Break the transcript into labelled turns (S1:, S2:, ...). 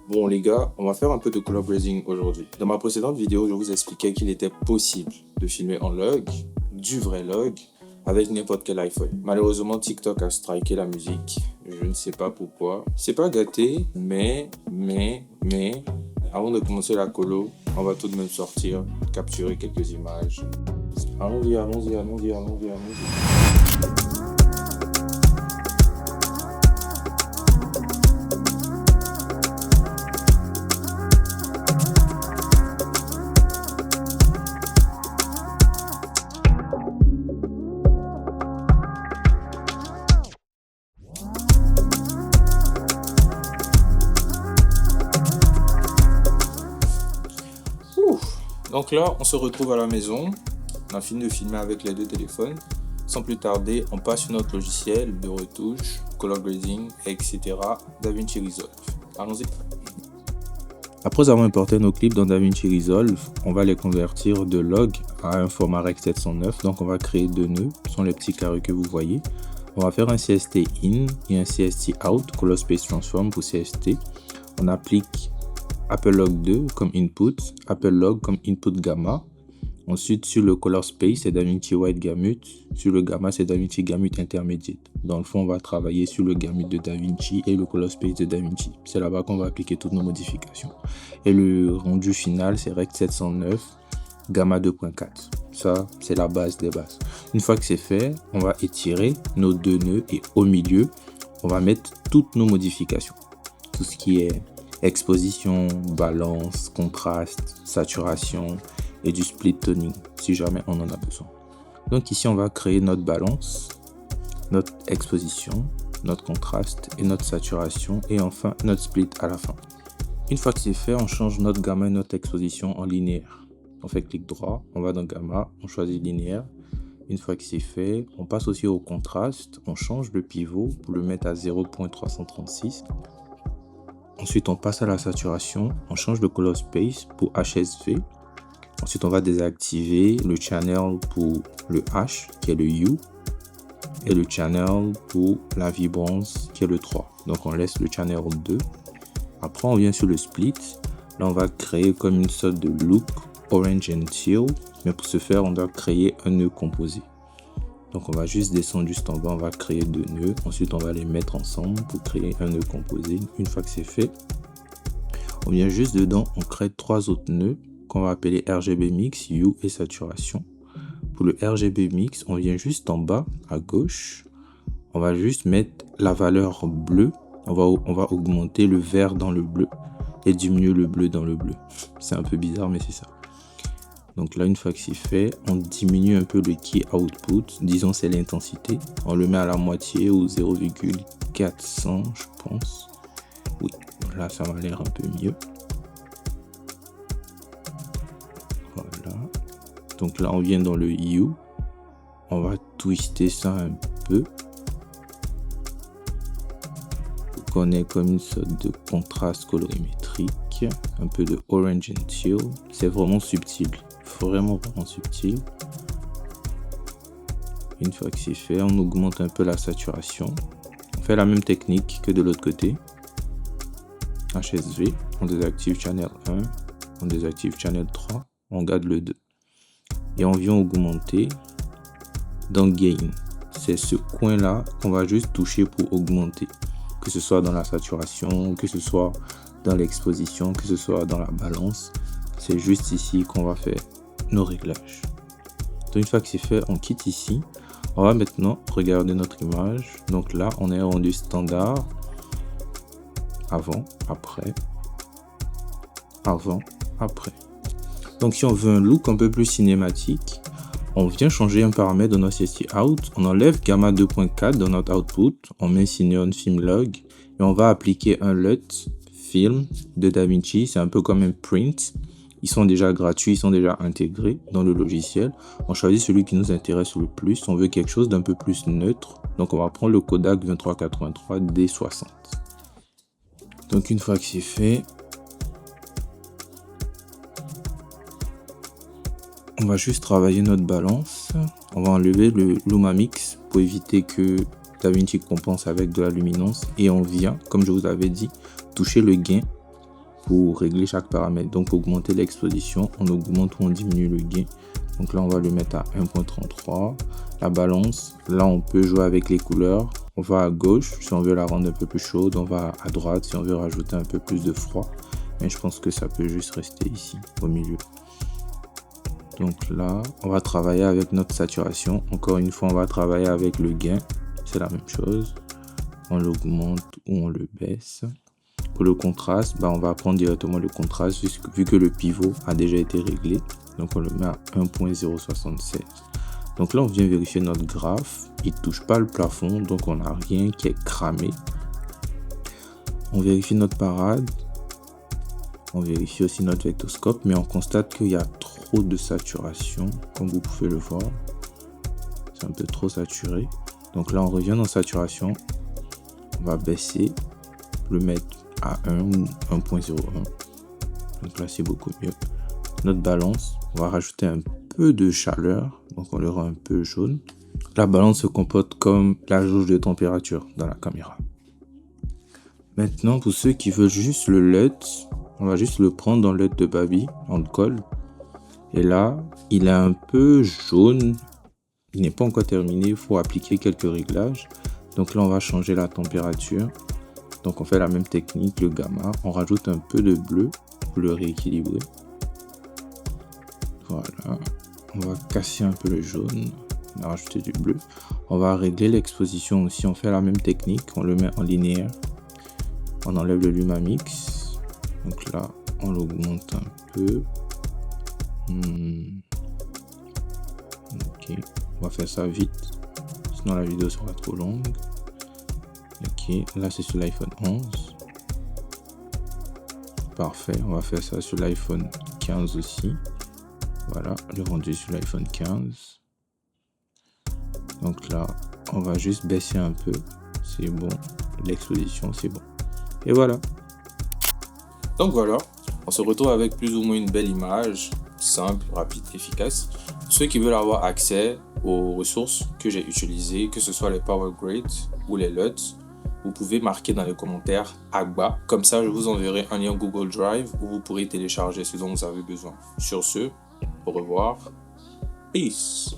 S1: Bon les gars, on va faire un peu de color grading aujourd'hui. Dans ma précédente vidéo, je vous expliquais qu'il était possible de filmer en log, du vrai log, avec n'importe quel iPhone. Malheureusement, TikTok a striké la musique. Je ne sais pas pourquoi. C'est pas gâté, mais, avant de commencer la colo, on va tout de même sortir, capturer quelques images. Allons-y. Donc là, on se retrouve à la maison. On a fini de filmer avec les deux téléphones. Sans plus tarder, on passe sur notre logiciel de retouche, color grading, etc. DaVinci Resolve. Allons-y. Après avoir importé nos clips dans DaVinci Resolve, on va les convertir de log à un format Rec 709. Donc on va créer deux nœuds, ce sont les petits carrés que vous voyez. On va faire un CST in et un CST out, Color Space Transform pour CST. On applique Apple Log 2 comme input, Apple Log comme input gamma. Ensuite, sur le Color Space, c'est DaVinci White Gamut. Sur le Gamma, c'est DaVinci Gamut Intermediate. Dans le fond, on va travailler sur le Gamut de DaVinci et le Color Space de DaVinci. C'est là-bas qu'on va appliquer toutes nos modifications. Et le rendu final, c'est Rec 709, Gamma 2.4. Ça, c'est la base des bases. Une fois que c'est fait, on va étirer nos deux nœuds et au milieu, on va mettre toutes nos modifications. Tout ce qui est exposition, balance, contraste, saturation et du split toning si jamais on en a besoin. Donc ici on va créer notre balance, notre exposition, notre contraste et notre saturation et enfin notre split à la fin. Une fois que c'est fait, on change notre gamma et notre exposition en linéaire. On fait clic droit, on va dans gamma, on choisit linéaire. Une fois que c'est fait, on passe aussi au contraste, on change le pivot pour le mettre à 0.336. Ensuite, on passe à la saturation, on change de color space pour HSV. Ensuite, on va désactiver le channel pour le H, qui est le U, et le channel pour la vibrance, qui est le 3. Donc, on laisse le channel 2. Après, on vient sur le split. Là, on va créer comme une sorte de look orange and teal. Mais pour ce faire, on doit créer un nœud composé. Donc, on va juste descendre juste en bas, on va créer deux nœuds. Ensuite, on va les mettre ensemble pour créer un nœud composé. Une fois que c'est fait, on vient juste dedans, on crée trois autres nœuds qu'on va appeler RGB Mix, U et Saturation. Pour le RGB Mix, on vient juste en bas à gauche. On va juste mettre la valeur bleue. On va augmenter le vert dans le bleu et diminuer le bleu dans le bleu. C'est un peu bizarre, mais c'est ça. Donc là, une fois que c'est fait, on diminue un peu le key output. Disons, c'est l'intensité. On le met à la moitié ou 0,400, je pense. Oui, là, ça m'a l'air un peu mieux. Voilà. Donc là, on vient dans le U. On va twister ça un peu. Pour qu'on ait comme une sorte de contraste colorimétrique. Un peu de orange and teal. C'est vraiment subtil. Vraiment subtil. Une fois que c'est fait, on augmente un peu la saturation. On fait la même technique que de l'autre côté. HSV, on désactive channel 1, on désactive channel 3, on garde le 2. Et on vient augmenter dans Gain. C'est ce coin-là qu'on va juste toucher pour augmenter. Que ce soit dans la saturation, que ce soit dans l'exposition, que ce soit dans la balance. C'est juste ici qu'on va faire nos réglages. Donc une fois que c'est fait, on quitte ici. On va maintenant regarder notre image. Donc là, on est rendu standard. Avant, après. Avant, après. Donc si on veut un look un peu plus cinématique, on vient changer un paramètre dans notre CST out. On enlève gamma 2.4 dans notre output. On met Cineon Film Log. Et on va appliquer un LUT film de DaVinci. C'est un peu comme un print. Ils sont déjà gratuits, ils sont déjà intégrés dans le logiciel. On choisit celui qui nous intéresse le plus. On veut quelque chose d'un peu plus neutre. Donc on va prendre le Kodak 2383 D60. Donc une fois que c'est fait, on va juste travailler notre balance. On va enlever le Luma Mix pour éviter que DaVinci compense avec de la luminance. Et on vient, comme je vous avais dit, toucher le gain pour régler chaque paramètre. Donc pour augmenter l'exposition, on augmente ou on diminue le gain. Donc là on va le mettre à 1.33. La balance, là on peut jouer avec les couleurs. On va à gauche si on veut la rendre un peu plus chaude, on va à droite si on veut rajouter un peu plus de froid. Mais je pense que ça peut juste rester ici au milieu. Donc là on va travailler avec notre saturation. Encore une fois on va travailler avec le gain, c'est la même chose. On l'augmente ou on le baisse. Pour le contraste, on va prendre directement le contraste vu que le pivot a déjà été réglé. Donc on le met à 1.076. Donc là on vient vérifier notre graphe. Il ne touche pas le plafond, donc on n'a rien qui est cramé. On vérifie notre parade. On vérifie aussi notre vectoscope, mais on constate qu'il y a trop de saturation, comme vous pouvez le voir. C'est un peu trop saturé. Donc là on revient dans saturation. On va baisser, le mettre à 1 ou 1.01. Donc là c'est beaucoup mieux. Notre balance, on va rajouter un peu de chaleur, donc on le rend un peu jaune. La balance se comporte comme la jauge de température dans la caméra. Maintenant pour ceux qui veulent juste le LUT, on va juste le prendre dans le LUT de Baby, on le colle. Et là il est un peu jaune, il n'est pas encore terminé, il faut appliquer quelques réglages. Donc là on va changer la température. Donc on fait la même technique, le gamma, on rajoute un peu de bleu pour le rééquilibrer. Voilà, on va casser un peu le jaune, on va rajouter du bleu. On va régler l'exposition aussi, on fait la même technique, on le met en linéaire. On enlève le Lumamix. Donc là, on l'augmente un peu. Ok, on va faire ça vite, sinon la vidéo sera trop longue. Ok, là c'est sur l'iPhone 11. Parfait, on va faire ça sur l'iPhone 15 aussi. Voilà, le rendu sur l'iPhone 15. Donc là, on va juste baisser un peu. C'est bon, l'exposition c'est bon. Et voilà.
S2: Donc voilà, on se retrouve avec plus ou moins une belle image, simple, rapide, efficace. Ceux qui veulent avoir accès aux ressources que j'ai utilisées, que ce soit les Power Grade ou les LUT, vous pouvez marquer dans les commentaires Agba. Comme ça, je vous enverrai un lien Google Drive où vous pourrez télécharger ce dont vous avez besoin. Sur ce, au revoir. Peace.